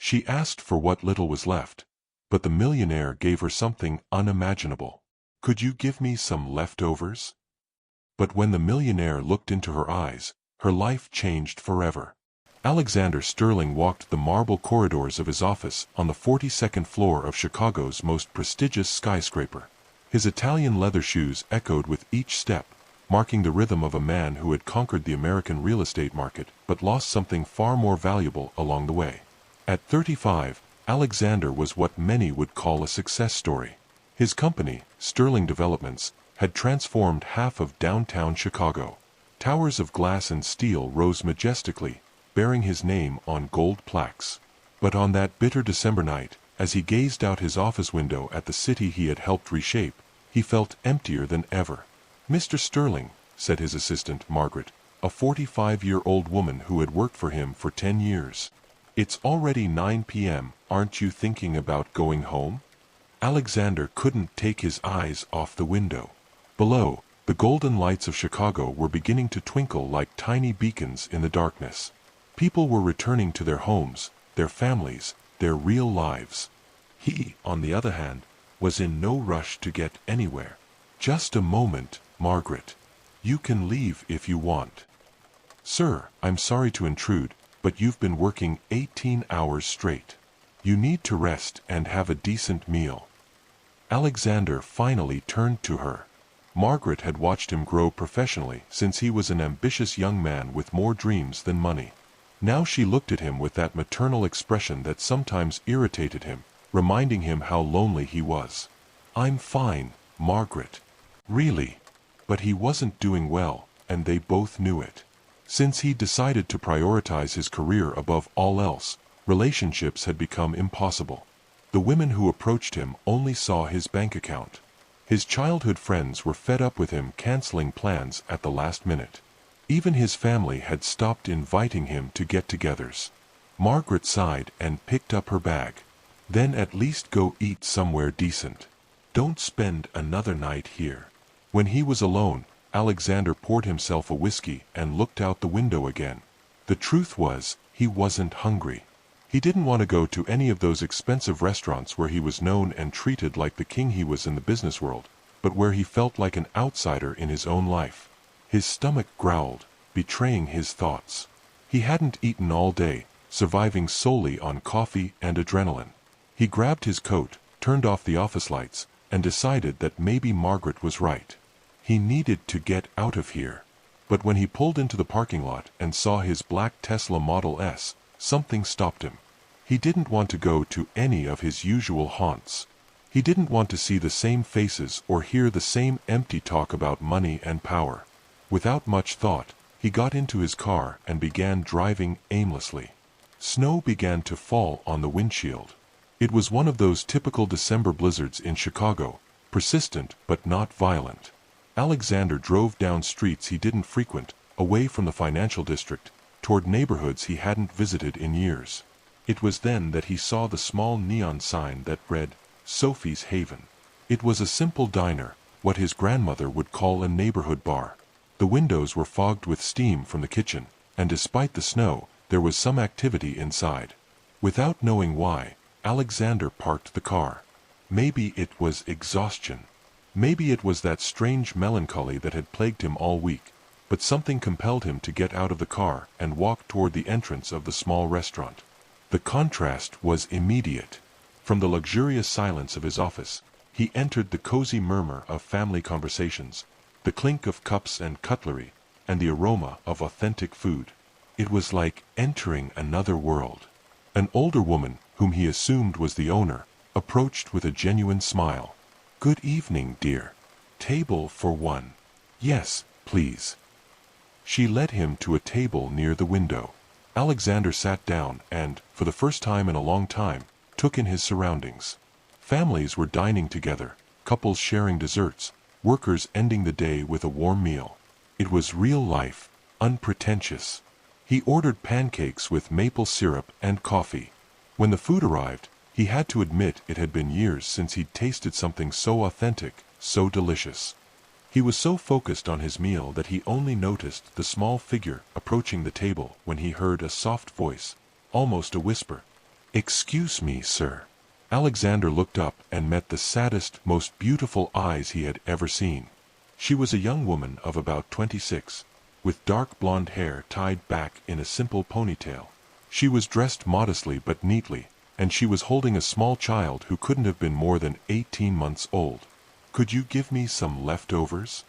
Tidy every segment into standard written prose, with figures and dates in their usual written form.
She asked for what little was left, but the millionaire gave her something unimaginable. "Could you give me some leftovers?" But when the millionaire looked into her eyes, her life changed forever. Alexander Sterling walked the marble corridors of his office on the 42nd floor of Chicago's most prestigious skyscraper. His Italian leather shoes echoed with each step, marking the rhythm of a man who had conquered the American real estate market but lost something far more valuable along the way. At 35, Alexander was what many would call a success story. His company, Sterling Developments, had transformed half of downtown Chicago. Towers of glass and steel rose majestically, bearing his name on gold plaques. But on that bitter December night, as he gazed out his office window at the city he had helped reshape, he felt emptier than ever. "Mr. Sterling," said his assistant, Margaret, a 45-year-old woman who had worked for him for 10 years. "It's already 9 p.m., aren't you thinking about going home?" Alexander couldn't take his eyes off the window. Below, the golden lights of Chicago were beginning to twinkle like tiny beacons in the darkness. People were returning to their homes, their families, their real lives. He, on the other hand, was in no rush to get anywhere. "Just a moment, Margaret. You can leave if you want." "Sir, I'm sorry to intrude, but you've been working 18 hours straight. You need to rest and have a decent meal." Alexander finally turned to her. Margaret had watched him grow professionally since he was an ambitious young man with more dreams than money. Now she looked at him with that maternal expression that sometimes irritated him, reminding him how lonely he was. "I'm fine, Margaret. Really." But he wasn't doing well, and they both knew it. Since he decided to prioritize his career above all else, relationships had become impossible. The women who approached him only saw his bank account. His childhood friends were fed up with him canceling plans at the last minute. Even his family had stopped inviting him to get-togethers. Margaret sighed and picked up her bag. "Then at least go eat somewhere decent. Don't spend another night here." When he was alone, Alexander poured himself a whiskey and looked out the window again. The truth was, he wasn't hungry. He didn't want to go to any of those expensive restaurants where he was known and treated like the king he was in the business world, but where he felt like an outsider in his own life. His stomach growled, betraying his thoughts. He hadn't eaten all day, surviving solely on coffee and adrenaline. He grabbed his coat, turned off the office lights, and decided that maybe Margaret was right. He needed to get out of here. But when he pulled into the parking lot and saw his black Tesla Model S, something stopped him. He didn't want to go to any of his usual haunts. He didn't want to see the same faces or hear the same empty talk about money and power. Without much thought, he got into his car and began driving aimlessly. Snow began to fall on the windshield. It was one of those typical December blizzards in Chicago, persistent but not violent. Alexander drove down streets he didn't frequent, away from the financial district, toward neighborhoods he hadn't visited in years. It was then that he saw the small neon sign that read, "Sophie's Haven." It was a simple diner, what his grandmother would call a neighborhood bar. The windows were fogged with steam from the kitchen, and despite the snow, there was some activity inside. Without knowing why, Alexander parked the car. Maybe it was exhaustion. Maybe it was that strange melancholy that had plagued him all week, but something compelled him to get out of the car and walk toward the entrance of the small restaurant. The contrast was immediate. From the luxurious silence of his office, he entered the cozy murmur of family conversations, the clink of cups and cutlery, and the aroma of authentic food. It was like entering another world. An older woman, whom he assumed was the owner, approached with a genuine smile. "Good evening, dear. Table for one." "Yes, please." She led him to a table near the window. Alexander sat down and, for the first time in a long time, took in his surroundings. Families were dining together, couples sharing desserts, workers ending the day with a warm meal. It was real life, unpretentious. He ordered pancakes with maple syrup and coffee. When the food arrived, he had to admit it had been years since he'd tasted something so authentic, so delicious. He was so focused on his meal that he only noticed the small figure approaching the table when he heard a soft voice, almost a whisper. "Excuse me, sir." Alexander looked up and met the saddest, most beautiful eyes he had ever seen. She was a young woman of about 26, with dark blonde hair tied back in a simple ponytail. She was dressed modestly but neatly, and she was holding a small child who couldn't have been more than 18 months old. "Could you give me some leftovers?"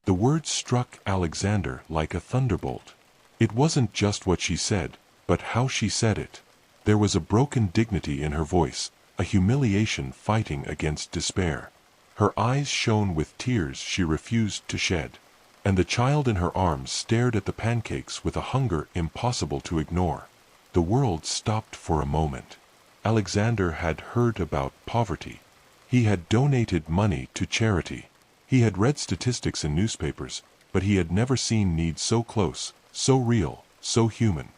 The words struck Alexander like a thunderbolt. It wasn't just what she said, but how she said it. There was a broken dignity in her voice, a humiliation fighting against despair. Her eyes shone with tears she refused to shed, and the child in her arms stared at the pancakes with a hunger impossible to ignore. The world stopped for a moment. Alexander had heard about poverty. He had donated money to charity. He had read statistics in newspapers, but he had never seen need so close, so real, so human.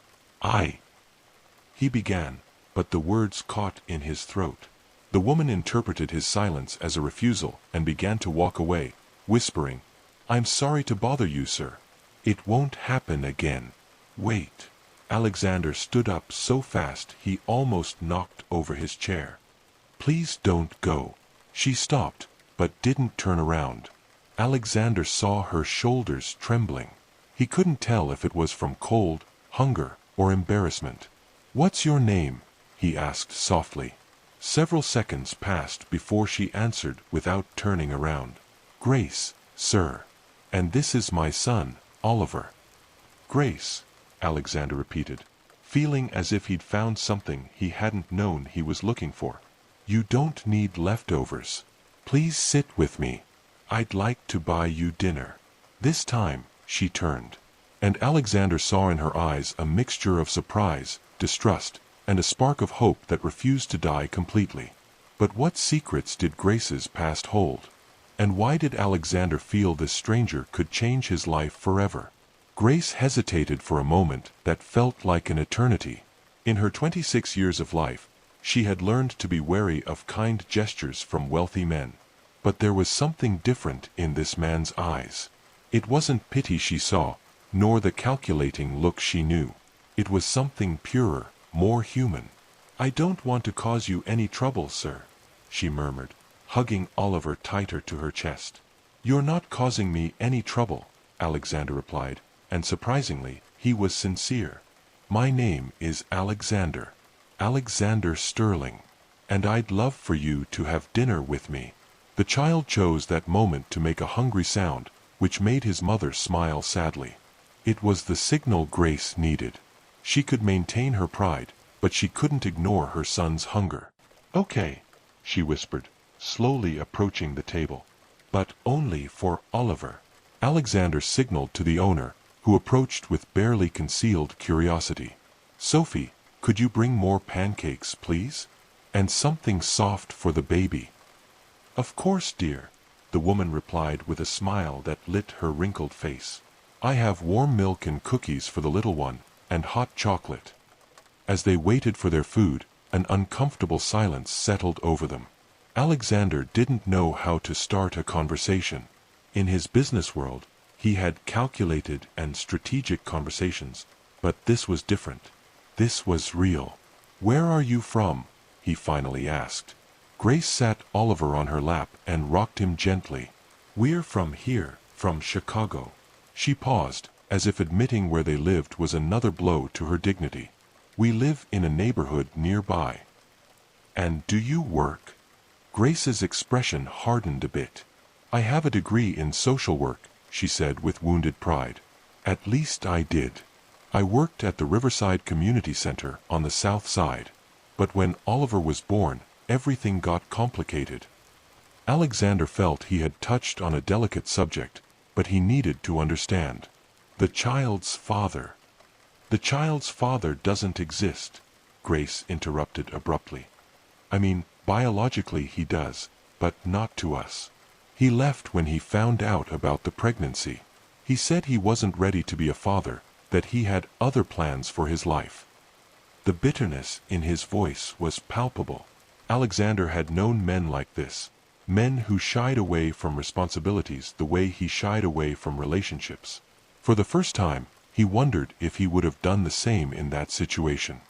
He began, but the words caught in his throat. The woman interpreted his silence as a refusal and began to walk away, whispering, "I'm sorry to bother you, sir. It won't happen again. Wait." Alexander stood up so fast he almost knocked over his chair. "Please don't go." She stopped, but didn't turn around. Alexander saw her shoulders trembling. He couldn't tell if it was from cold, hunger, or embarrassment. "What's your name?" he asked softly. Several seconds passed before she answered without turning around. "Grace, sir. And this is my son, Oliver." "Grace," Alexander repeated, feeling as if he'd found something he hadn't known he was looking for. "You don't need leftovers. Please sit with me. I'd like to buy you dinner." This time, she turned, and Alexander saw in her eyes a mixture of surprise, distrust, and a spark of hope that refused to die completely. But what secrets did Grace's past hold? And why did Alexander feel this stranger could change his life forever? Grace hesitated for a moment that felt like an eternity. In her 26 years of life, she had learned to be wary of kind gestures from wealthy men. But there was something different in this man's eyes. It wasn't pity she saw, nor the calculating look she knew. It was something purer, more human. "I don't want to cause you any trouble, sir," she murmured, hugging Oliver tighter to her chest. "You're not causing me any trouble," Alexander replied, and surprisingly, he was sincere. "My name is Alexander. Alexander Sterling. And I'd love for you to have dinner with me." The child chose that moment to make a hungry sound, which made his mother smile sadly. It was the signal Grace needed. She could maintain her pride, but she couldn't ignore her son's hunger. "Okay," she whispered, slowly approaching the table. "But only for Oliver." Alexander signaled to the owner, who approached with barely concealed curiosity. "Sophie, could you bring more pancakes, please? And something soft for the baby." "Of course, dear," the woman replied with a smile that lit her wrinkled face. "I have warm milk and cookies for the little one, and hot chocolate." As they waited for their food, an uncomfortable silence settled over them. Alexander didn't know how to start a conversation. In his business world, he had calculated and strategic conversations, but this was different. This was real. "Where are you from?" he finally asked. Grace sat Oliver on her lap and rocked him gently. "We're from here, from Chicago." She paused, as if admitting where they lived was another blow to her dignity. "We live in a neighborhood nearby." "And do you work?" Grace's expression hardened a bit. "I have a degree in social work," she said with wounded pride. "At least I did. I worked at the Riverside Community Center on the South Side. But when Oliver was born, everything got complicated." Alexander felt he had touched on a delicate subject, but he needed to understand. "The child's father." "The child's father doesn't exist," Grace interrupted abruptly. "I mean, biologically he does, but not to us. He left when he found out about the pregnancy. He said he wasn't ready to be a father, that he had other plans for his life." The bitterness in his voice was palpable. Alexander had known men like this, men who shied away from responsibilities the way he shied away from relationships. For the first time, he wondered if he would have done the same in that situation.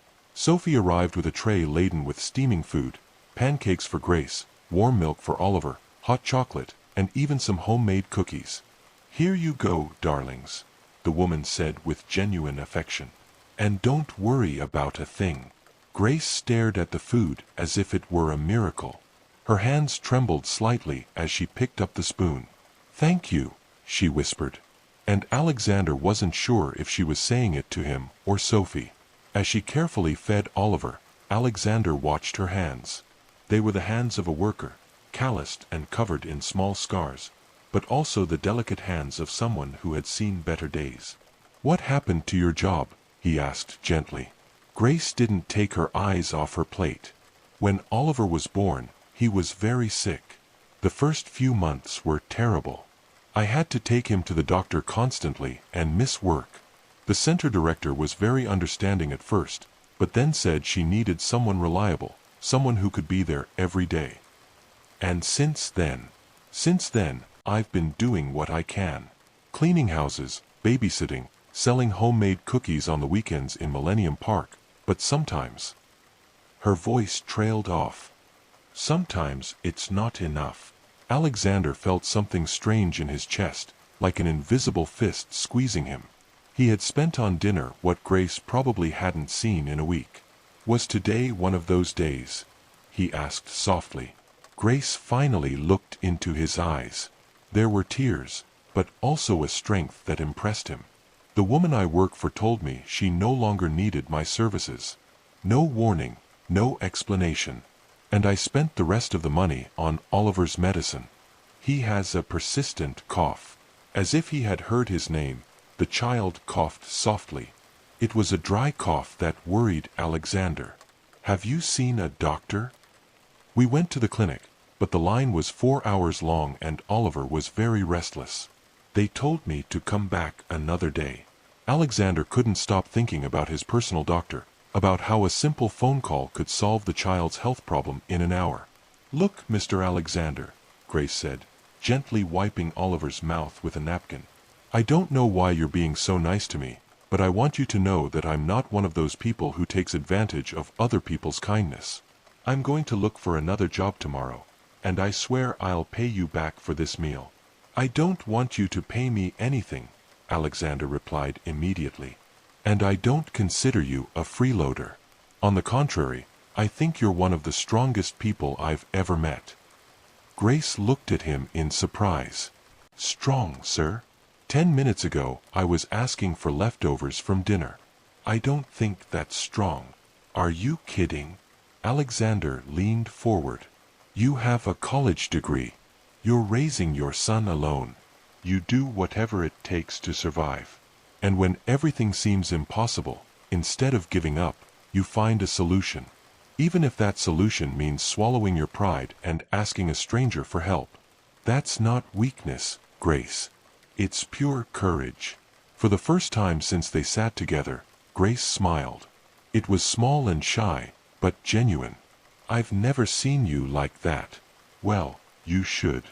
Sophie arrived with a tray laden with steaming food, pancakes for Grace, warm milk for Oliver, hot chocolate, and even some homemade cookies. "Here you go, darlings," the woman said with genuine affection. "And don't worry about a thing." Grace stared at the food as if it were a miracle. Her hands trembled slightly as she picked up the spoon. "Thank you," she whispered. And Alexander wasn't sure if she was saying it to him or Sophie. As she carefully fed Oliver, Alexander watched her hands. They were the hands of a worker, calloused and covered in small scars, but also the delicate hands of someone who had seen better days. "What happened to your job?" he asked gently. Grace didn't take her eyes off her plate. "When Oliver was born, he was very sick. The first few months were terrible. I had to take him to the doctor constantly and miss work. The center director was very understanding at first, but then said she needed someone reliable, someone who could be there every day. And since then, I've been doing what I can. Cleaning houses, babysitting, selling homemade cookies on the weekends in Millennium Park, but sometimes..." Her voice trailed off. "Sometimes it's not enough." Alexander felt something strange in his chest, like an invisible fist squeezing him. He had spent on dinner what Grace probably hadn't seen in a week. "Was today one of those days?" he asked softly. Grace finally looked into his eyes. There were tears, but also a strength that impressed him. "The woman I work for told me she no longer needed my services. No warning, no explanation. And I spent the rest of the money on Oliver's medicine. He has a persistent cough." As if he had heard his name, the child coughed softly. It was a dry cough that worried Alexander. "Have you seen a doctor?" "We went to the clinic, but the line was 4 hours long and Oliver was very restless. They told me to come back another day." Alexander couldn't stop thinking about his personal doctor, about how a simple phone call could solve the child's health problem in an hour. "Look, Mr. Alexander," Grace said, gently wiping Oliver's mouth with a napkin. "I don't know why you're being so nice to me, but I want you to know that I'm not one of those people who takes advantage of other people's kindness. I'm going to look for another job tomorrow, and I swear I'll pay you back for this meal." "I don't want you to pay me anything," Alexander replied immediately. "And I don't consider you a freeloader. On the contrary, I think you're one of the strongest people I've ever met." Grace looked at him in surprise. "Strong, sir? 10 minutes ago, I was asking for leftovers from dinner. I don't think that's strong." "Are you kidding?" Alexander leaned forward. "You have a college degree. You're raising your son alone. You do whatever it takes to survive. And when everything seems impossible, instead of giving up, you find a solution. Even if that solution means swallowing your pride and asking a stranger for help. That's not weakness, Grace. It's pure courage." For the first time since they sat together, Grace smiled. It was small and shy, but genuine. "I've never seen you like that." "Well, you should.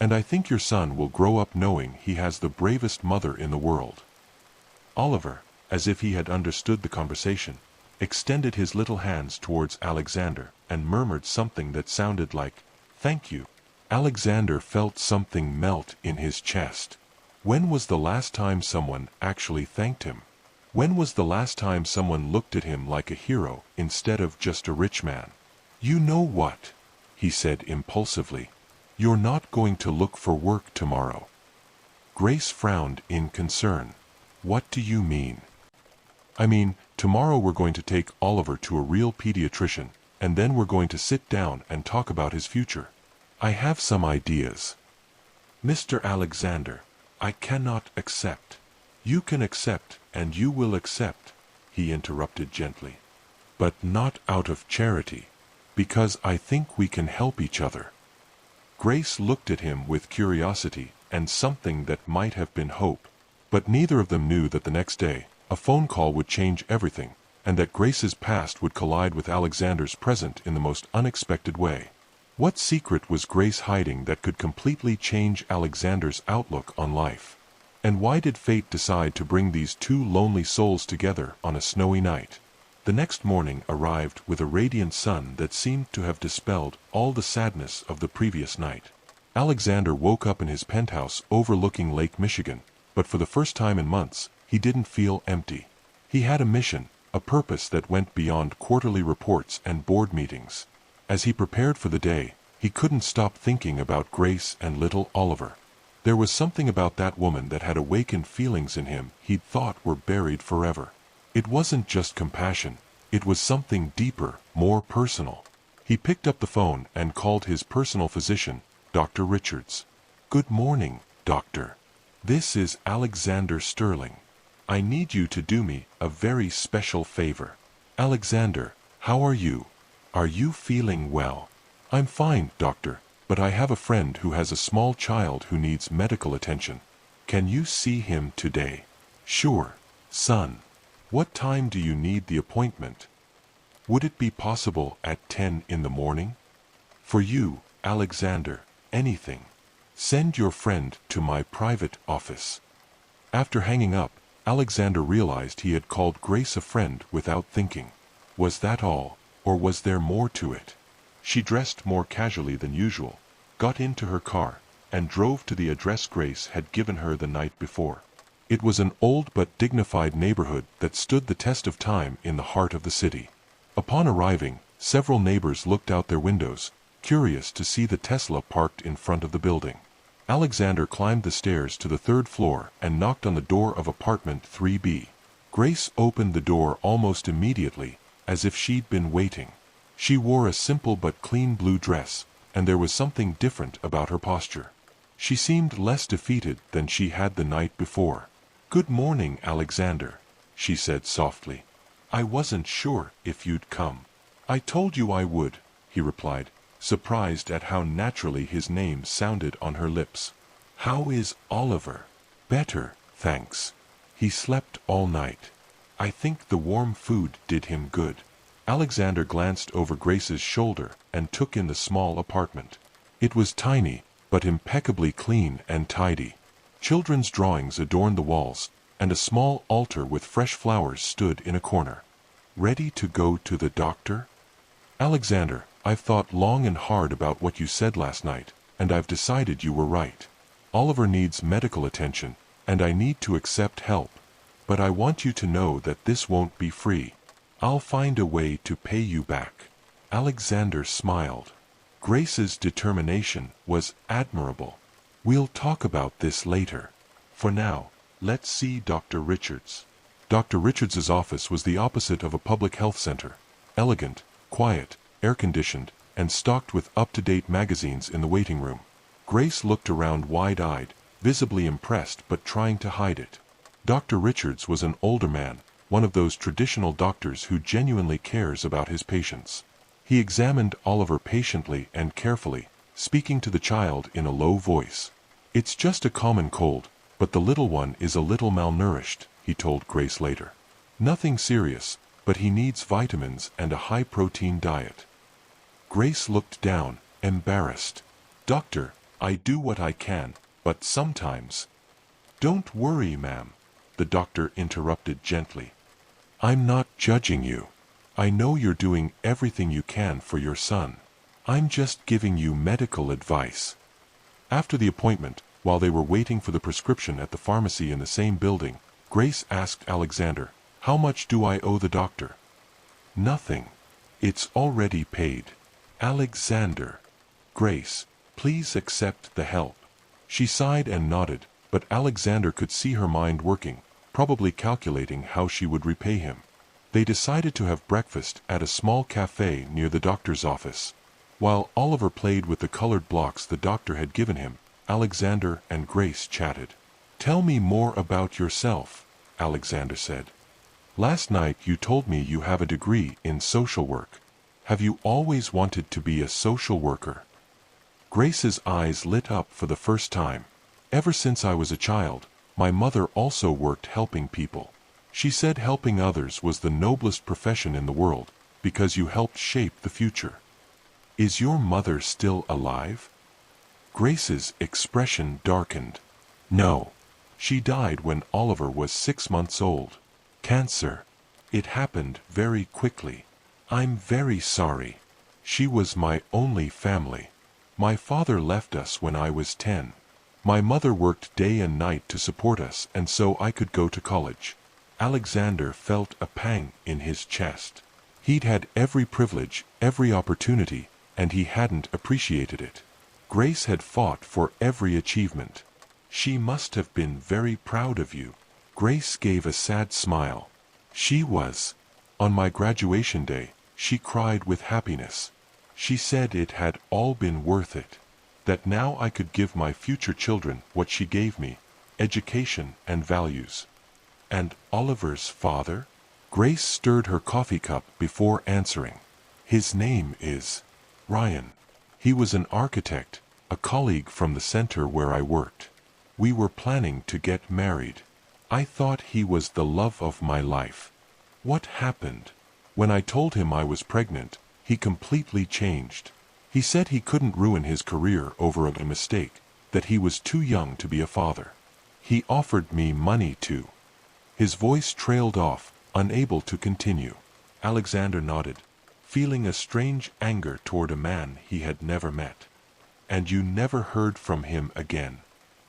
And I think your son will grow up knowing he has the bravest mother in the world." Oliver, as if he had understood the conversation, extended his little hands towards Alexander and murmured something that sounded like, "Thank you." Alexander felt something melt in his chest. When was the last time someone actually thanked him? When was the last time someone looked at him like a hero instead of just a rich man? "You know what?" he said impulsively. "You're not going to look for work tomorrow." Grace frowned in concern. "What do you mean?" "I mean, tomorrow we're going to take Oliver to a real pediatrician, and then we're going to sit down and talk about his future. I have some ideas." "Mr. Alexander, I cannot accept." "You can accept, and you will accept," he interrupted gently. "But not out of charity, because I think we can help each other." Grace looked at him with curiosity and something that might have been hope, but neither of them knew that the next day, a phone call would change everything, and that Grace's past would collide with Alexander's present in the most unexpected way. What secret was Grace hiding that could completely change Alexander's outlook on life? And why did fate decide to bring these two lonely souls together on a snowy night? The next morning arrived with a radiant sun that seemed to have dispelled all the sadness of the previous night. Alexander woke up in his penthouse overlooking Lake Michigan, but for the first time in months, he didn't feel empty. He had a mission, a purpose that went beyond quarterly reports and board meetings. As he prepared for the day, he couldn't stop thinking about Grace and little Oliver. There was something about that woman that had awakened feelings in him he'd thought were buried forever. It wasn't just compassion, it was something deeper, more personal. He picked up the phone and called his personal physician, Dr. Richards. "Good morning, doctor. This is Alexander Sterling. I need you to do me a very special favor." "Alexander, how are you? Are you feeling well?" "I'm fine, doctor, but I have a friend who has a small child who needs medical attention. Can you see him today?" "Sure, son. What time do you need the appointment? Would it be possible at 10 in the morning?" "For you, Alexander, anything. Send your friend to my private office." After hanging up, Alexander realized he had called Grace a friend without thinking. Was that all, or was there more to it? She dressed more casually than usual, got into her car, and drove to the address Grace had given her the night before. It was an old but dignified neighborhood that stood the test of time in the heart of the city. Upon arriving, several neighbors looked out their windows, curious to see the Tesla parked in front of the building. Alexander climbed the stairs to the third floor and knocked on the door of apartment 3B. Grace opened the door almost immediately, as if she'd been waiting. She wore a simple but clean blue dress, and there was something different about her posture. She seemed less defeated than she had the night before. "Good morning, Alexander," she said softly. "I wasn't sure if you'd come." "I told you I would," he replied, surprised at how naturally his name sounded on her lips. "How is Oliver?" "Better, thanks. He slept all night. I think the warm food did him good." Alexander glanced over Grace's shoulder and took in the small apartment. It was tiny, but impeccably clean and tidy. Children's drawings adorned the walls, and a small altar with fresh flowers stood in a corner. "Ready to go to the doctor?" "Alexander, I've thought long and hard about what you said last night, and I've decided you were right. Oliver needs medical attention, and I need to accept help. But I want you to know that this won't be free. I'll find a way to pay you back." Alexander smiled. Grace's determination was admirable. "We'll talk about this later. For now, let's see Dr. Richards." Dr. Richards's office was the opposite of a public health center. Elegant, quiet, air-conditioned, and stocked with up-to-date magazines in the waiting room. Grace looked around wide-eyed, visibly impressed but trying to hide it. Dr. Richards was an older man, one of those traditional doctors who genuinely cares about his patients. He examined Oliver patiently and carefully, speaking to the child in a low voice. "It's just a common cold, but the little one is a little malnourished," he told Grace later. "Nothing serious, but he needs vitamins and a high-protein diet." Grace looked down, embarrassed. "Doctor, I do what I can, but sometimes—" "Don't worry, ma'am," the doctor interrupted gently. "I'm not judging you. I know you're doing everything you can for your son. I'm just giving you medical advice." After the appointment, while they were waiting for the prescription at the pharmacy in the same building, Grace asked Alexander, "How much do I owe the doctor?" "Nothing. It's already paid." "Alexander." "Grace, please accept the help." She sighed and nodded, but Alexander could see her mind working, probably calculating how she would repay him. They decided to have breakfast at a small cafe near the doctor's office. While Oliver played with the colored blocks the doctor had given him, Alexander and Grace chatted. "Tell me more about yourself," Alexander said. "Last night you told me you have a degree in social work. Have you always wanted to be a social worker?" Grace's eyes lit up for the first time. "Ever since I was a child, my mother also worked helping people. She said helping others was the noblest profession in the world, because you helped shape the future." "Is your mother still alive?" Grace's expression darkened. "No. She died when Oliver was 6 months old. Cancer." It happened very quickly. I'm very sorry. She was my only family. My father left us when I was 10. My mother worked day and night to support us, and so I could go to college. Alexander felt a pang in his chest. He'd had every privilege, every opportunity, and he hadn't appreciated it. Grace had fought for every achievement. She must have been very proud of you. Grace gave a sad smile. She was. On my graduation day, she cried with happiness. She said it had all been worth it. That now I could give my future children what she gave me, education and values. And Oliver's father? Grace stirred her coffee cup before answering. His name is Ryan. He was an architect, a colleague from the center where I worked. We were planning to get married. I thought he was the love of my life. What happened? When I told him I was pregnant, he completely changed. He said he couldn't ruin his career over a mistake, that he was too young to be a father. He offered me money too. His voice trailed off, unable to continue. Alexander nodded, feeling a strange anger toward a man he had never met. And you never heard from him again.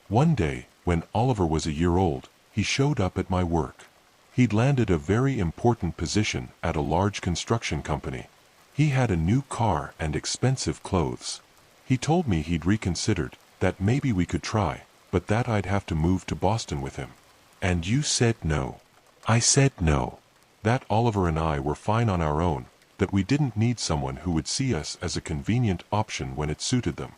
One day, when Oliver was a year old, he showed up at my work. He'd landed a very important position at a large construction company. He had a new car and expensive clothes. He told me he'd reconsidered, that maybe we could try, but that I'd have to move to Boston with him. And you said no. I said no. That Oliver and I were fine on our own, that we didn't need someone who would see us as a convenient option when it suited them.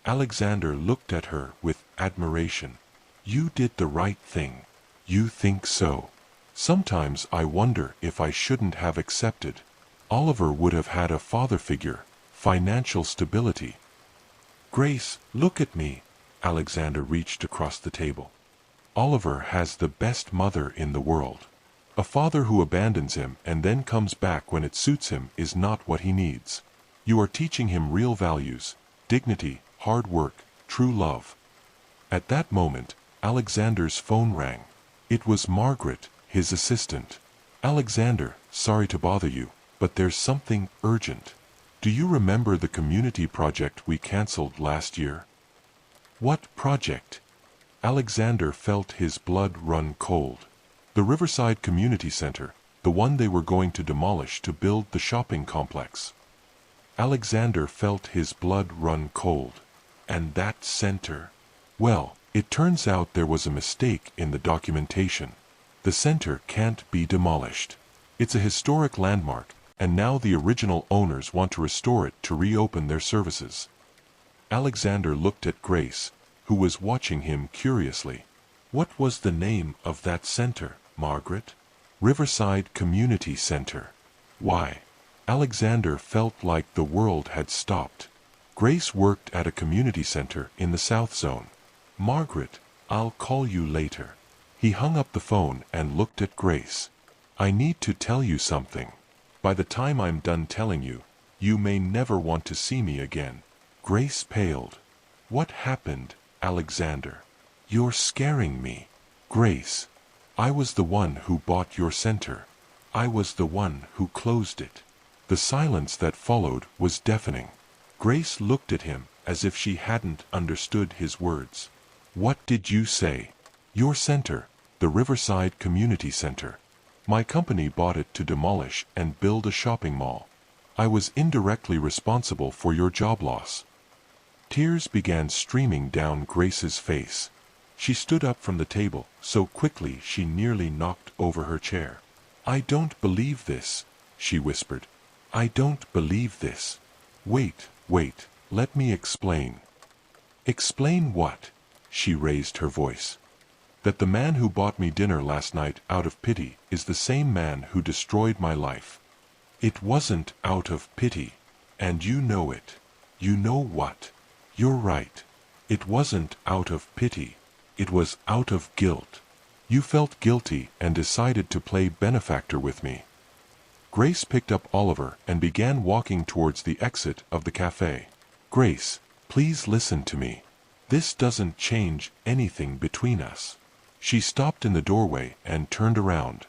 Alexander looked at her with admiration. You did the right thing. You think so? Sometimes I wonder if I shouldn't have accepted. Oliver would have had a father figure, financial stability. Grace, look at me. Alexander reached across the table. Oliver has the best mother in the world. A father who abandons him and then comes back when it suits him is not what he needs. You are teaching him real values, dignity, hard work, true love. At that moment, Alexander's phone rang. It was Margaret, his assistant. Alexander, sorry to bother you, but there's something urgent. Do you remember the community project we canceled last year? What project? Alexander felt his blood run cold. The Riverside Community Center, the one they were going to demolish to build the shopping complex. Alexander felt his blood run cold. And that center? Well, it turns out there was a mistake in the documentation. The center can't be demolished. It's a historic landmark, and now the original owners want to restore it to reopen their services. Alexander looked at Grace, who was watching him curiously. What was the name of that center, Margaret? Riverside Community Center. Why? Alexander felt like the world had stopped. Grace worked at a community center in the South Zone. Margaret, I'll call you later. He hung up the phone and looked at Grace. I need to tell you something. By the time I'm done telling you, you may never want to see me again. Grace paled. What happened, Alexander? You're scaring me. Grace, I was the one who bought your center. I was the one who closed it. The silence that followed was deafening. Grace looked at him as if she hadn't understood his words. What did you say? Your center, the Riverside Community Center. My company bought it to demolish and build a shopping mall. I was indirectly responsible for your job loss. Tears began streaming down Grace's face. She stood up from the table so quickly she nearly knocked over her chair. I don't believe this, she whispered. I don't believe this. Wait, let me explain. Explain what? She raised her voice. That the man who bought me dinner last night out of pity is the same man who destroyed my life. It wasn't out of pity, and you know it. You know what? You're right. It wasn't out of pity. It was out of guilt. You felt guilty and decided to play benefactor with me. Grace picked up Oliver and began walking towards the exit of the cafe. Grace, please listen to me. This doesn't change anything between us. She stopped in the doorway and turned around.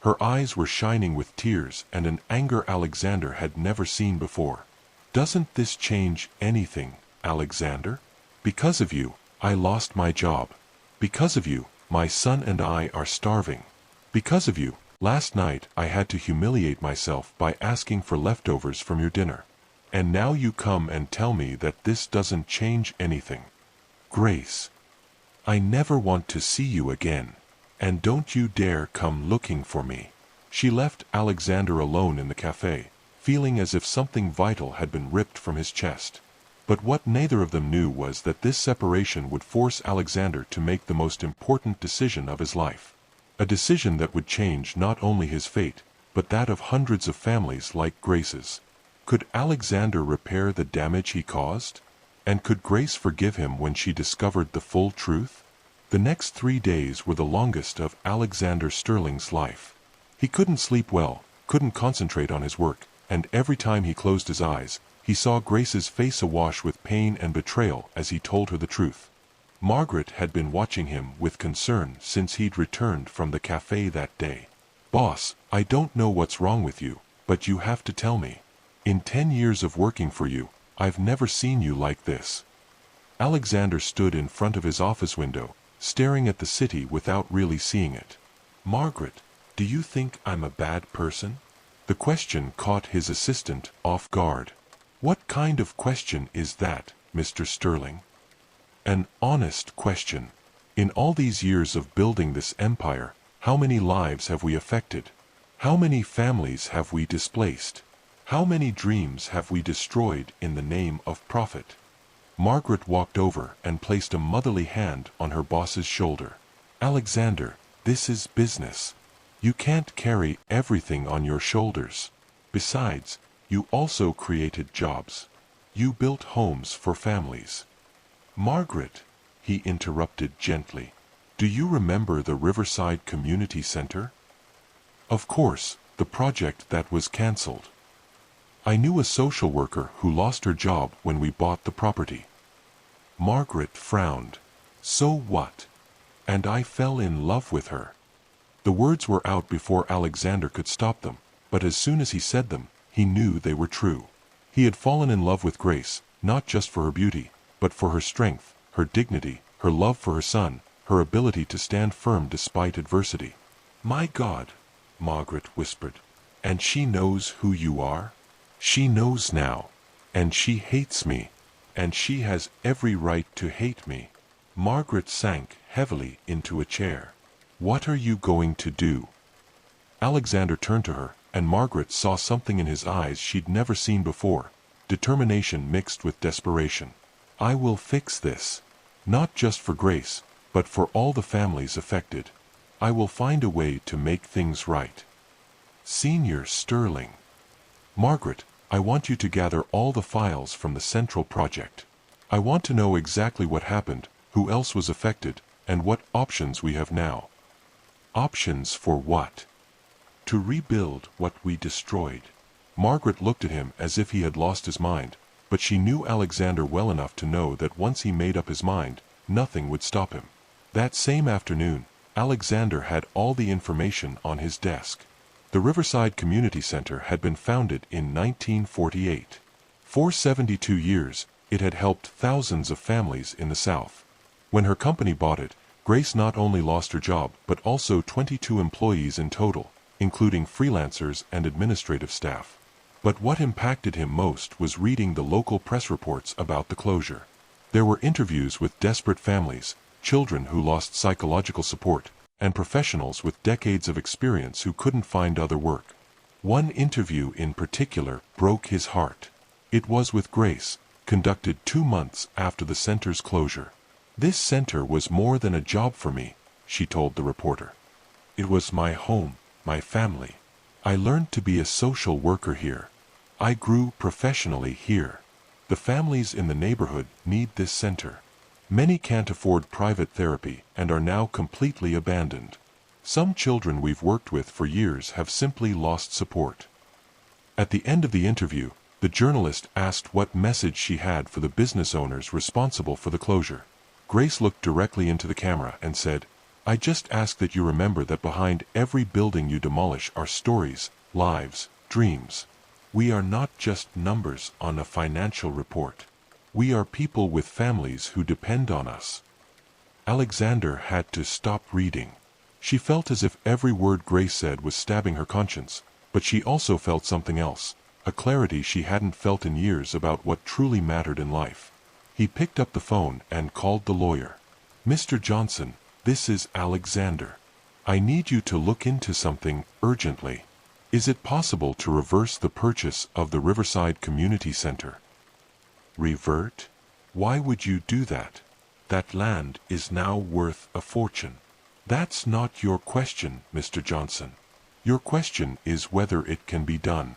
Her eyes were shining with tears and an anger Alexander had never seen before. "Doesn't this change anything, Alexander? Because of you, I lost my job. Because of you, my son and I are starving. Because of you, last night I had to humiliate myself by asking for leftovers from your dinner. And now you come and tell me that this doesn't change anything. Grace, I never want to see you again. And don't you dare come looking for me." She left Alexander alone in the cafe, feeling as if something vital had been ripped from his chest. But what neither of them knew was that this separation would force Alexander to make the most important decision of his life. A decision that would change not only his fate, but that of hundreds of families like Grace's. Could Alexander repair the damage he caused? And could Grace forgive him when she discovered the full truth? The next 3 days were the longest of Alexander Sterling's life. He couldn't sleep well, couldn't concentrate on his work, and every time he closed his eyes, he saw Grace's face awash with pain and betrayal as he told her the truth. Margaret had been watching him with concern since he'd returned from the cafe that day. "Boss, I don't know what's wrong with you, but you have to tell me. In 10 years of working for you, I've never seen you like this." Alexander stood in front of his office window, staring at the city without really seeing it. "Margaret, do you think I'm a bad person?" The question caught his assistant off guard. "What kind of question is that, Mr. Sterling?" "An honest question. In all these years of building this empire, how many lives have we affected? How many families have we displaced? How many dreams have we destroyed in the name of profit?" Margaret walked over and placed a motherly hand on her boss's shoulder. "Alexander, this is business. You can't carry everything on your shoulders. Besides, you also created jobs. You built homes for families." "Margaret," he interrupted gently, "do you remember the Riverside Community Center?" "Of course, the project that was canceled. I knew a social worker who lost her job when we bought the property." Margaret frowned. "So what? And I fell in love with her." The words were out before Alexander could stop them, but as soon as he said them, he knew they were true. He had fallen in love with Grace, not just for her beauty, but for her strength, her dignity, her love for her son, her ability to stand firm despite adversity. "My God," Margaret whispered. "And she knows who you are? She knows now. And she hates me. And she has every right to hate me." Margaret sank heavily into a chair. "What are you going to do?" Alexander turned to her, and Margaret saw something in his eyes she'd never seen before, determination mixed with desperation. "I will fix this. Not just for Grace, but for all the families affected. I will find a way to make things right." "Senior Sterling." "Margaret, I want you to gather all the files from the central project. I want to know exactly what happened, who else was affected, and what options we have now." "Options for what?" "To rebuild what we destroyed." Margaret looked at him as if he had lost his mind, but she knew Alexander well enough to know that once he made up his mind, nothing would stop him. That same afternoon, Alexander had all the information on his desk. The Riverside Community Center had been founded in 1948. For 72 years, it had helped thousands of families in the South. When her company bought it, Grace not only lost her job but also 22 employees in total, including freelancers and administrative staff. But what impacted him most was reading the local press reports about the closure. There were interviews with desperate families, children who lost psychological support, and professionals with decades of experience who couldn't find other work. One interview in particular broke his heart. It was with Grace, conducted 2 months after the center's closure. "This center was more than a job for me," she told the reporter. "It was my home, my family. I learned to be a social worker here. I grew professionally here. The families in the neighborhood need this center. Many can't afford private therapy and are now completely abandoned. Some children we've worked with for years have simply lost support." At the end of the interview, the journalist asked what message she had for the business owners responsible for the closure. Grace looked directly into the camera and said, I just ask that you remember that behind every building you demolish are stories, lives, dreams. We are not just numbers on a financial report. We are people with families who depend on us." Alexander had to stop reading. She felt as if every word Grace said was stabbing her conscience, but she also felt something else, a clarity she hadn't felt in years about what truly mattered in life. He picked up the phone and called the lawyer. "Mr. Johnson, this is Alexander. I need you to look into something urgently. Is it possible to reverse the purchase of the Riverside Community Center?" "Revert? Why would you do that? That land is now worth a fortune." "That's not your question, Mr. Johnson. Your question is whether it can be done."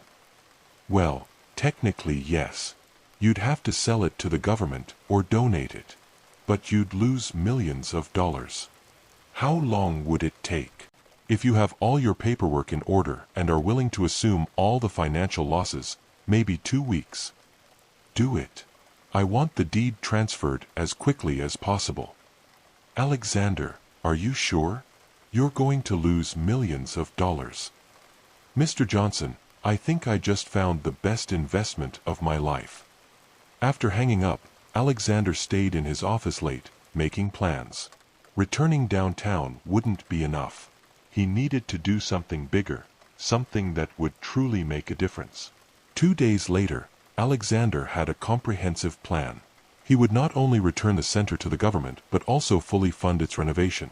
"Well, technically yes. You'd have to sell it to the government or donate it. But you'd lose millions of dollars. How long would it take? If you have all your paperwork in order and are willing to assume all the financial losses, maybe 2 weeks. Do it. I want the deed transferred as quickly as possible." "Alexander, are you sure? You're going to lose millions of dollars." "Mr. Johnson, I think I just found the best investment of my life." After hanging up, Alexander stayed in his office late, making plans. Returning downtown wouldn't be enough. He needed to do something bigger, something that would truly make a difference. 2 days later, Alexander had a comprehensive plan. He would not only return the center to the government but also fully fund its renovation.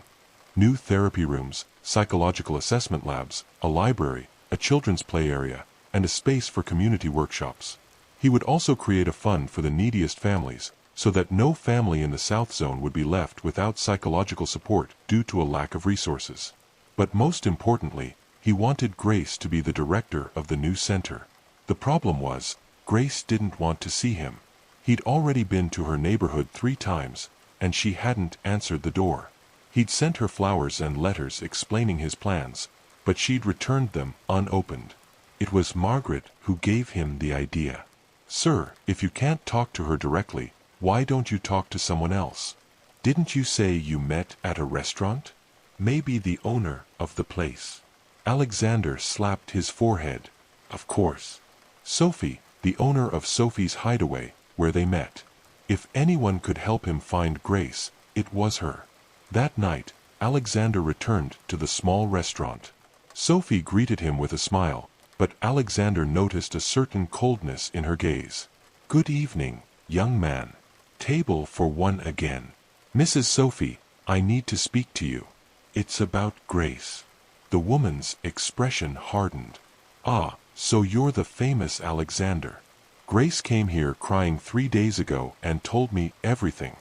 New therapy rooms, psychological assessment labs, a library, a children's play area, and a space for community workshops. He would also create a fund for the neediest families, so that no family in the South Zone would be left without psychological support due to a lack of resources. But most importantly, he wanted Grace to be the director of the new center. The problem was, Grace didn't want to see him. He'd already been to her neighborhood 3 times, and she hadn't answered the door. He'd sent her flowers and letters explaining his plans, but she'd returned them unopened. It was Margaret who gave him the idea. "Sir, if you can't talk to her directly, why don't you talk to someone else? Didn't you say you met at a restaurant? Maybe the owner of the place." Alexander slapped his forehead. "Of course. Sophie, the owner of Sophie's Hideaway, where they met. If anyone could help him find Grace, it was her." That night, Alexander returned to the small restaurant. Sophie greeted him with a smile, but Alexander noticed a certain coldness in her gaze. "Good evening, young man. Table for 1 again. Mrs. Sophie, I need to speak to you. It's about Grace." The woman's expression hardened. "Ah, so you're the famous Alexander. Grace came here crying 3 days ago and told me everything.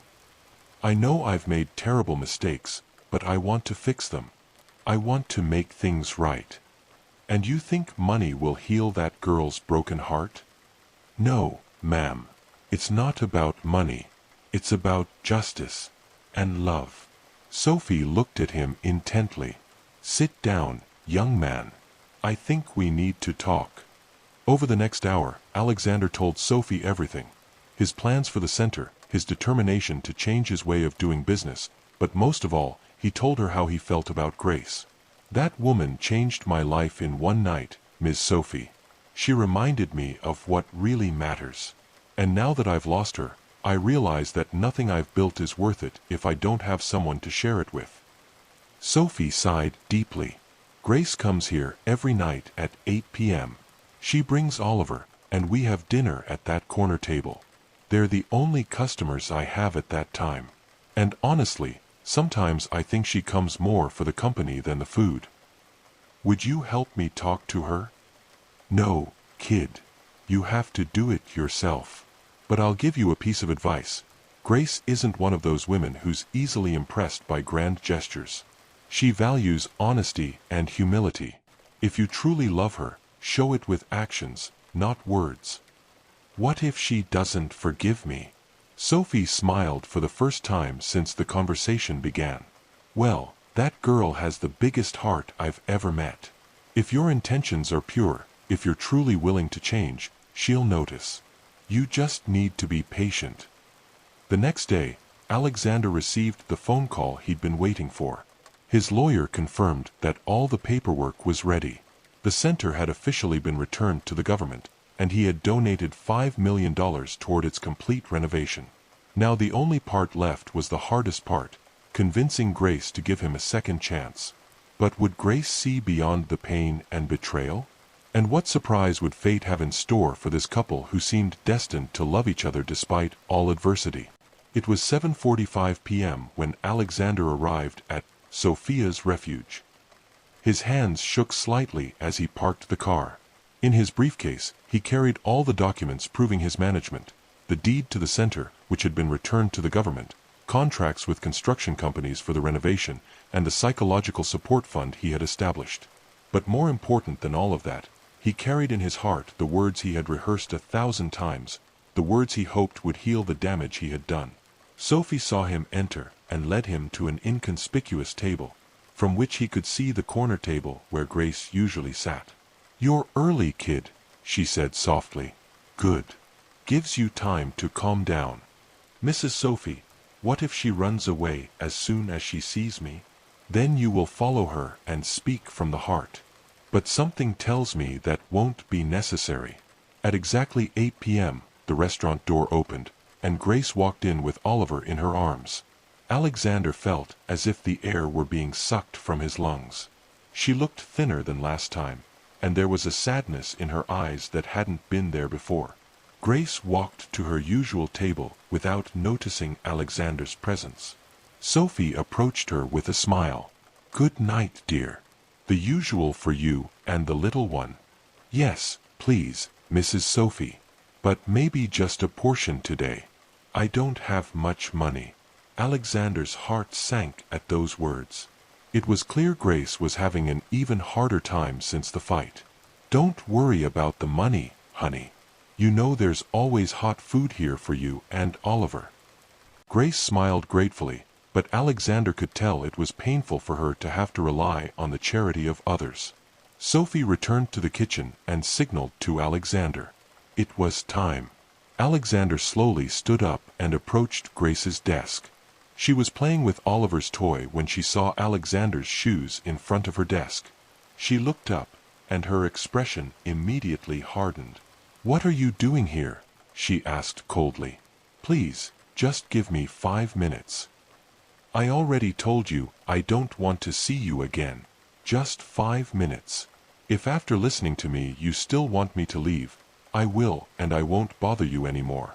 I know I've made terrible mistakes, but I want to fix them. I want to make things right. And you think money will heal that girl's broken heart? No, ma'am. It's not about money. It's about justice and love." Sophie looked at him intently. "Sit down, young man. I think we need to talk." Over the next hour, Alexander told Sophie everything. His plans for the center, his determination to change his way of doing business, but most of all, he told her how he felt about Grace. "That woman changed my life in one night, Miss Sophie. She reminded me of what really matters. And now that I've lost her, I realize that nothing I've built is worth it if I don't have someone to share it with." Sophie sighed deeply. "Grace comes here every night at 8 p.m. She brings Oliver, and we have dinner at that corner table. They're the only customers I have at that time. And honestly, sometimes I think she comes more for the company than the food. Would you help me talk to her?" "No, kid. You have to do it yourself. But I'll give you a piece of advice. Grace isn't one of those women who's easily impressed by grand gestures. She values honesty and humility. If you truly love her, show it with actions, not words." "What if she doesn't forgive me?" Sophie smiled for the first time since the conversation began. "Well, that girl has the biggest heart I've ever met. If your intentions are pure, if you're truly willing to change, she'll notice. You just need to be patient." The next day, Alexander received the phone call he'd been waiting for. His lawyer confirmed that all the paperwork was ready. The center had officially been returned to the government, and he had donated $5 million toward its complete renovation. Now the only part left was the hardest part, convincing Grace to give him a second chance. But would Grace see beyond the pain and betrayal? And what surprise would fate have in store for this couple who seemed destined to love each other despite all adversity? It was 7:45 p.m. when Alexander arrived at Sophia's refuge. His hands shook slightly as he parked the car. In his briefcase, he carried all the documents proving his management, the deed to the center, which had been returned to the government, contracts with construction companies for the renovation, and the psychological support fund he had established. But more important than all of that, he carried in his heart the words he had rehearsed 1,000 times, the words he hoped would heal the damage he had done. Sophie saw him enter and led him to an inconspicuous table, from which he could see the corner table where Grace usually sat. "You're early, kid," she said softly. "Good. Gives you time to calm down. Mrs. Sophie, what if she runs away as soon as she sees me? Then you will follow her and speak from the heart. But something tells me that won't be necessary." At exactly 8 p.m., the restaurant door opened, and Grace walked in with Oliver in her arms. Alexander felt as if the air were being sucked from his lungs. She looked thinner than last time, and there was a sadness in her eyes that hadn't been there before. Grace walked to her usual table without noticing Alexander's presence. Sophie approached her with a smile. "Good night, dear. The usual for you and the little one." "Yes, please, Mrs. Sophie. But maybe just a portion today. I don't have much money." Alexander's heart sank at those words. It was clear Grace was having an even harder time since the fight. "Don't worry about the money, honey. You know there's always hot food here for you and Oliver." Grace smiled gratefully, but Alexander could tell it was painful for her to have to rely on the charity of others. Sophie returned to the kitchen and signaled to Alexander. It was time. Alexander slowly stood up and approached Grace's desk. She was playing with Oliver's toy when she saw Alexander's shoes in front of her desk. She looked up, and her expression immediately hardened. "What are you doing here?" she asked coldly. "Please, just give me 5 minutes. I already told you I don't want to see you again. Just 5 minutes. If after listening to me you still want me to leave, I will, and I won't bother you anymore."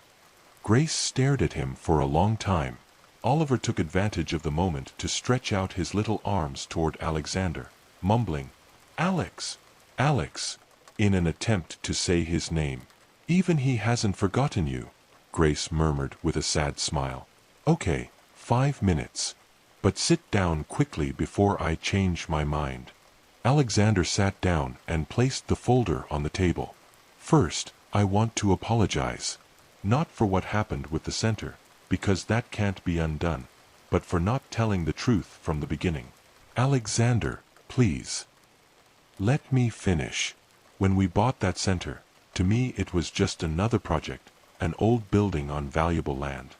Grace stared at him for a long time. Oliver took advantage of the moment to stretch out his little arms toward Alexander, mumbling, "Alex! Alex!" in an attempt to say his name. "Even he hasn't forgotten you," Grace murmured with a sad smile. "Okay, 5 minutes. But sit down quickly before I change my mind." Alexander sat down and placed the folder on the table. "First, I want to apologize. Not for what happened with the center, because that can't be undone, but for not telling the truth from the beginning." "Alexander, please. Let me finish. When we bought that center, to me it was just another project, an old building on valuable land.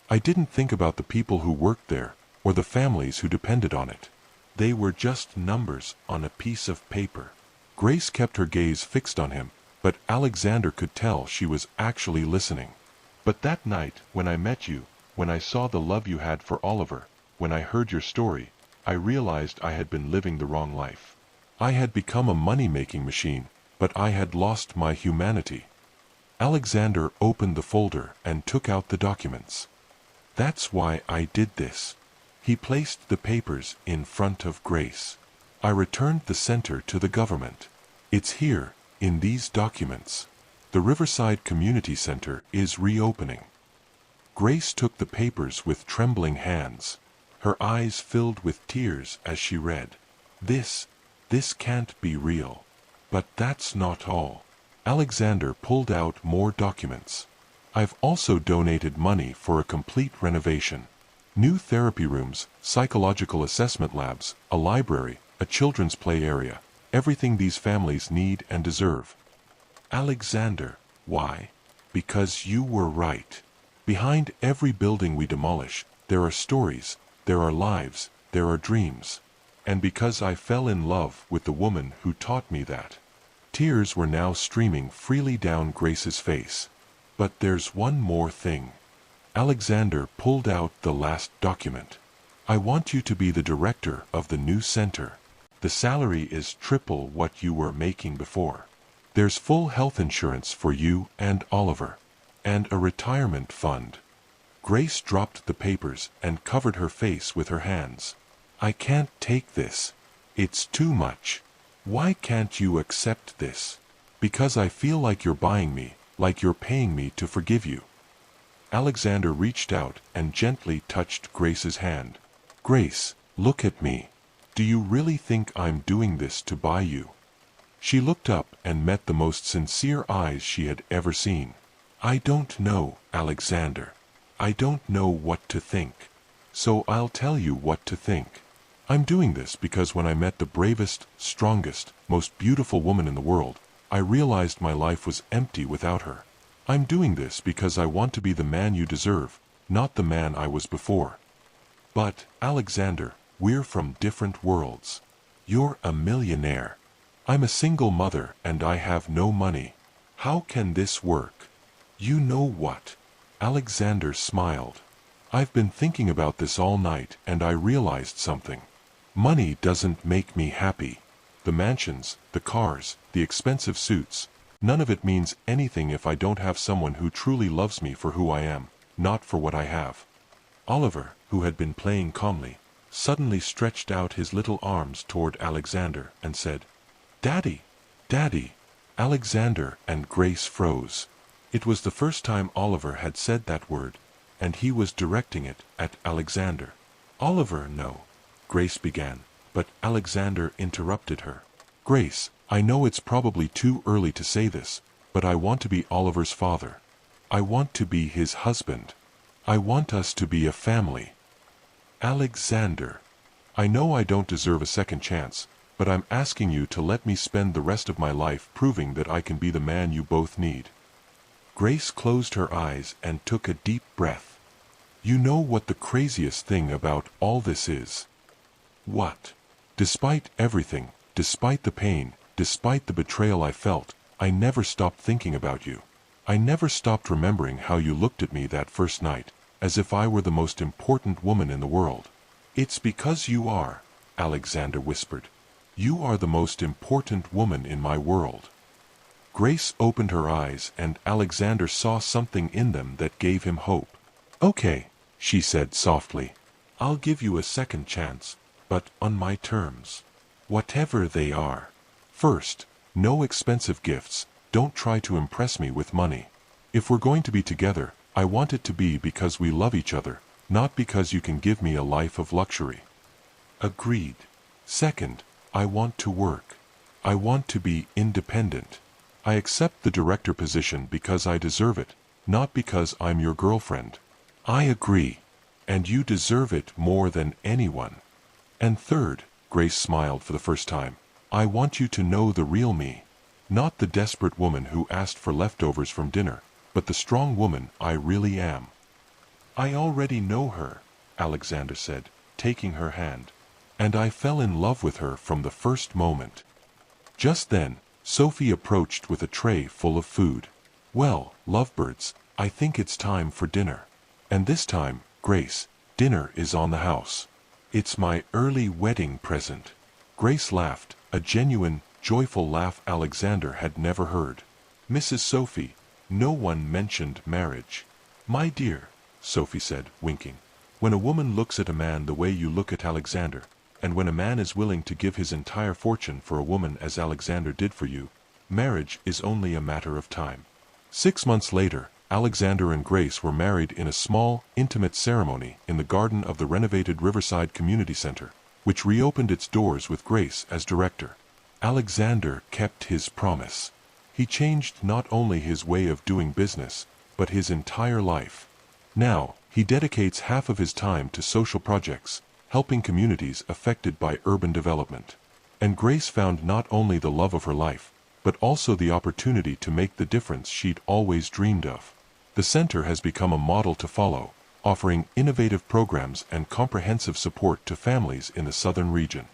I didn't think about the people who worked there, or the families who depended on it. They were just numbers on a piece of paper." Grace kept her gaze fixed on him, but Alexander could tell she was actually listening. "But that night, when I met you, when I saw the love you had for Oliver, when I heard your story, I realized I had been living the wrong life. I had become a money-making machine, but I had lost my humanity." Alexander opened the folder and took out the documents. "That's why I did this." He placed the papers in front of Grace. "I returned the center to the government. It's here, in these documents. The Riverside Community Center is reopening." Grace took the papers with trembling hands. Her eyes filled with tears as she read. This can't be real." "But that's not all." Alexander pulled out more documents. "I've also donated money for a complete renovation. New therapy rooms, psychological assessment labs, a library, a children's play area, everything these families need and deserve." "Alexander, why?" "Because you were right. Behind every building we demolish, there are stories, there are lives, there are dreams. And because I fell in love with the woman who taught me that. Tears were now streaming freely down Grace's face. But there's one more thing. Alexander pulled out the last document. I want you to be the director of the new center. The salary is triple what you were making before. There's full health insurance for you and Oliver. And a retirement fund. Grace dropped the papers and covered her face with her hands. I can't take this. It's too much. Why can't you accept this? Because I feel like you're buying me, like you're paying me to forgive you. Alexander reached out and gently touched Grace's hand. Grace, look at me. Do you really think I'm doing this to buy you? She looked up and met the most sincere eyes she had ever seen. I don't know, Alexander. I don't know what to think. So I'll tell you what to think. I'm doing this because when I met the bravest, strongest, most beautiful woman in the world, I realized my life was empty without her. I'm doing this because I want to be the man you deserve, not the man I was before. But, Alexander, we're from different worlds. You're a millionaire. I'm a single mother and I have no money. How can this work? You know what? Alexander smiled. I've been thinking about this all night and I realized something. Money doesn't make me happy. The mansions, the cars, the expensive suits, none of it means anything if I don't have someone who truly loves me for who I am, not for what I have. Oliver, who had been playing calmly, suddenly stretched out his little arms toward Alexander and said, Daddy! Daddy! Alexander and Grace froze. It was the first time Oliver had said that word, and he was directing it at Alexander. Oliver, no, Grace began, but Alexander interrupted her. Grace, I know it's probably too early to say this, but I want to be Oliver's father. I want to be his husband. I want us to be a family. Alexander, I know I don't deserve a second chance, but I'm asking you to let me spend the rest of my life proving that I can be the man you both need. Grace closed her eyes and took a deep breath. You know what the craziest thing about all this is? What? Despite everything, despite the pain, despite the betrayal I felt, I never stopped thinking about you. I never stopped remembering how you looked at me that first night, as if I were the most important woman in the world. It's because you are, Alexander whispered. You are the most important woman in my world. Grace opened her eyes and Alexander saw something in them that gave him hope. Okay, she said softly. I'll give you a second chance, but on my terms. Whatever they are. First, no expensive gifts. Don't try to impress me with money. If we're going to be together, I want it to be because we love each other, not because you can give me a life of luxury. Agreed. Second, I want to work. I want to be independent. I accept the director position because I deserve it, not because I'm your girlfriend. I agree. And you deserve it more than anyone. And third, Grace smiled for the first time, I want you to know the real me. Not the desperate woman who asked for leftovers from dinner, but the strong woman I really am. I already know her, Alexander said, taking her hand. And I fell in love with her from the first moment. Just then, Sophie approached with a tray full of food. Well, lovebirds, I think it's time for dinner. And this time, Grace, dinner is on the house. It's my early wedding present. Grace laughed, a genuine, joyful laugh Alexander had never heard. Mrs. Sophie, no one mentioned marriage. My dear, Sophie said, winking. When a woman looks at a man the way you look at Alexander, and when a man is willing to give his entire fortune for a woman as Alexander did for you, marriage is only a matter of time. 6 months later, Alexander and Grace were married in a small, intimate ceremony in the garden of the renovated Riverside Community Center, which reopened its doors with Grace as director. Alexander kept his promise. He changed not only his way of doing business, but his entire life. Now, he dedicates half of his time to social projects, helping communities affected by urban development. And Grace found not only the love of her life, but also the opportunity to make the difference she'd always dreamed of. The center has become a model to follow, offering innovative programs and comprehensive support to families in the southern region.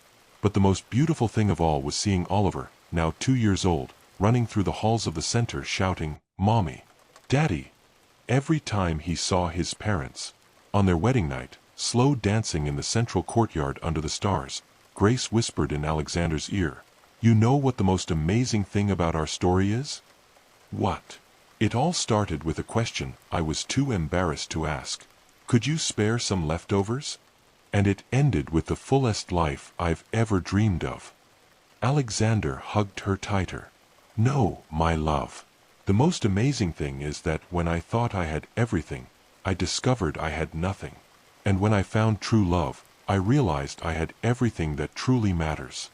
But the most beautiful thing of all was seeing Oliver, now 2 years old, running through the halls of the center shouting, "Mommy! Daddy!" Every time he saw his parents, on their wedding night, slow dancing in the central courtyard under the stars, Grace whispered in Alexander's ear, "You know what the most amazing thing about our story is?" "What?" "It all started with a question I was too embarrassed to ask. Could you spare some leftovers? And it ended with the fullest life I've ever dreamed of." Alexander hugged her tighter. "No, my love. The most amazing thing is that when I thought I had everything, I discovered I had nothing. And when I found true love, I realized I had everything that truly matters."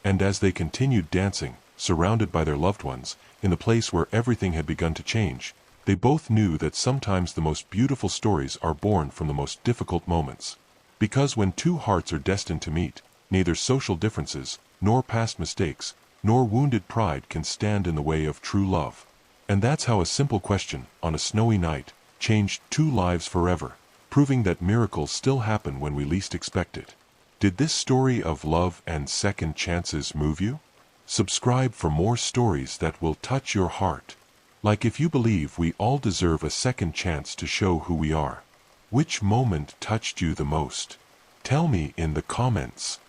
And as they continued dancing, surrounded by their loved ones, in the place where everything had begun to change, they both knew that sometimes the most beautiful stories are born from the most difficult moments. Because when two hearts are destined to meet, neither social differences, nor past mistakes, nor wounded pride can stand in the way of true love. And that's how a simple question, on a snowy night, changed two lives forever, proving that miracles still happen when we least expect it. Did this story of love and second chances move you? Subscribe for more stories that will touch your heart. Like if you believe we all deserve a second chance to show who we are. Which moment touched you the most? Tell me in the comments.